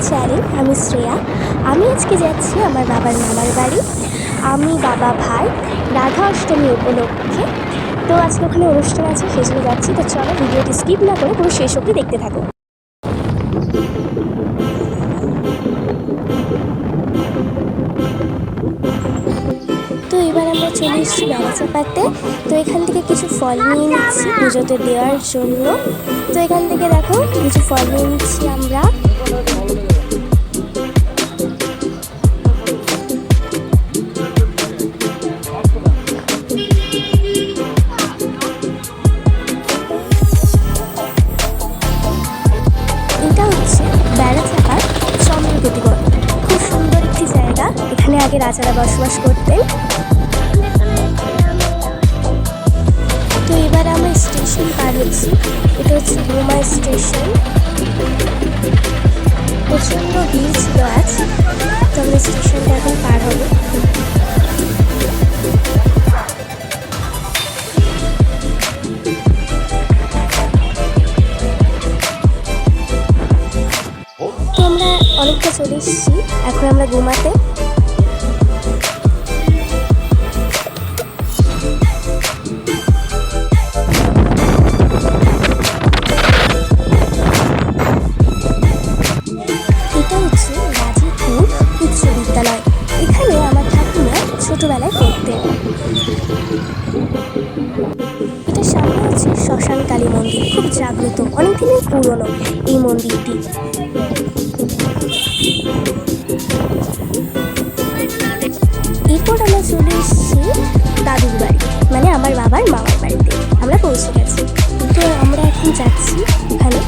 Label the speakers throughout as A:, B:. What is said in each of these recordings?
A: Channel. আমি শ্রেয়া। আমি আজকে যাচ্ছি আমার বাবার মামার বাড়ি। আমি, বাবা, ভাই রাধা অষ্টমী উপলক্ষে। তো আজকে ওখানে অনুষ্ঠান আছে, সেই জন্য যাচ্ছি। তো চলো ভিডিওটি স্কিপ না করে পুরো শেষ অবধি দেখতে থাকো। তো এবার আমরা চলে এসেছি বেড়া চাপাতে। তো এখান থেকে কিছু ফল নিয়ে নিচ্ছি পুজোতে দেওয়ার জন্য। তো এখান থেকে দেখো কিছু ফল নিয়ে নিচ্ছি আমরা। এটা হচ্ছে বেড়া চাপার চন্দ্রকেতুগড়। খুব সুন্দর একটি জায়গা। এখানে আগে রাজারা বসবাস করতেন। তো এবার আমরা স্টেশন পার হচ্ছি। এটা হচ্ছে গুমা স্টেশন। প্রচণ্ড ভিড় ছিল আজ। তো আমরা স্টেশনটা এখন পার হবো। তো আমরা অনেকটা চলে এসেছি। এখন আমরা গুমাতে। এটা হচ্ছে রাজীবপুর উচ্চ বিদ্যালয়। এখানে আমার ঠাকুমা ছোটবেলায় পড়তেন। এটার সামনে হচ্ছে শ্মশান কালী মন্দির। খুব জাগ্রত, অনেক দিনের পুরনো এই মন্দিরটি। এরপর আমরা চলে এসেছি দাদুর বাড়ি, মানে আমার বাবার মামার বাড়িতে আমরা পৌঁছে গেছি। তো আমরা এখন যাচ্ছি ওখানে।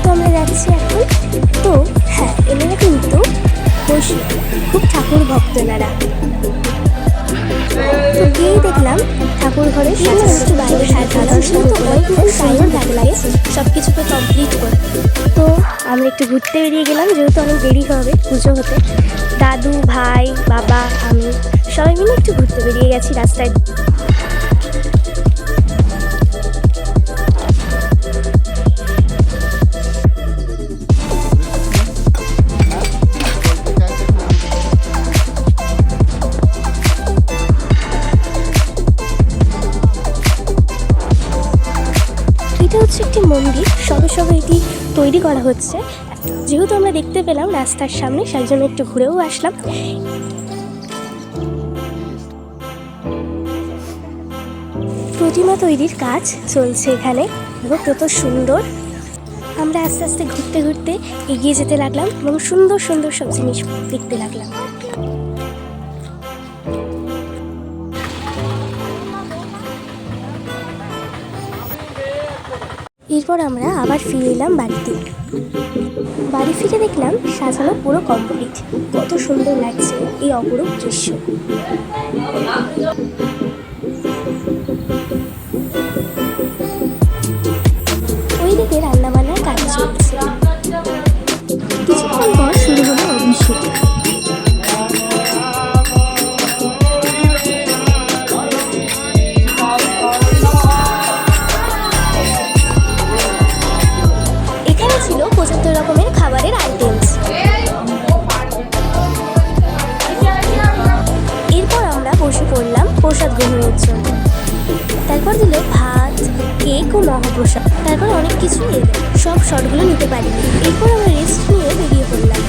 A: তো আমরা যাচ্ছি এখন। তো হ্যাঁ, এনারা কিন্তু বৈষ্ণব, খুব ঠাকুর ভক্ত এনারা। তো গিয়েই দেখলাম ঠাকুর ঘরে সমস্ত বাইরে সাজানো, তো অনেক সুন্দর ভালো লাগে সব কিছুকে কমপ্লিট করে। তো আমরা একটু ঘুরতে বেরিয়ে গেলাম, যেহেতু অনেক দেরি হবে পুজো হতে। দাদু, ভাই, বাবা, আমি সবাই মিলে একটু ঘুরতে বেরিয়ে গেছি রাস্তায়। এটা হচ্ছে একটি মন্দির, সবে সবে এটি তৈরি করা হচ্ছে। যেহেতু আমরা দেখতে পেলাম রাস্তার সামনে, সেই জন্য একটু ঘুরেও আসলাম। প্রতিমা তৈরির কাজ চলছে এখানে এবং কত সুন্দর। আমরা আস্তে আস্তে ঘুরতে ঘুরতে এগিয়ে যেতে লাগলাম এবং সুন্দর সুন্দর সব জিনিস দেখতে লাগলাম। এরপর আমরা আবার ফিরে এলাম বাড়িতে। বাড়ি ফিরে দেখলাম সাজানো পুরো কমপ্লিট। কত সুন্দর লাগছে এই অপরূপ দৃশ্য। ওইদিকে রান্নাবান্নার কাজ চলছে। কিছুক্ষণ পর শুরু হলো অভিষেক। এখানে ছিল 75 রকমের খাবারের আইটেমস। এরপর আমরা বসে পড়লাম প্রসাদ গ্রহণের জন্য। তারপর দিল ভাত, কেক ও মহাপ্রসাদ। তারপর অনেক কিছু এলো, সব শটগুলো নিতে পারিনি। এরপর আমরা রেস্ট নিয়ে বেরিয়ে পড়লাম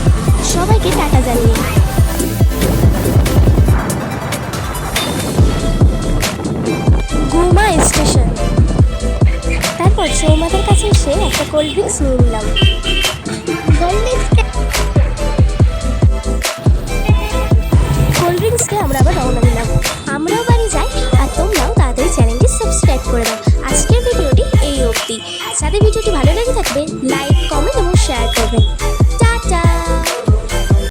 A: সবাইকে টাটা জানিয়ে। গুমা স্টেশন। তারপর চৌমাথার কাছে এসে একটা কোল্ড ড্রিঙ্কস নিয়ে নিলাম।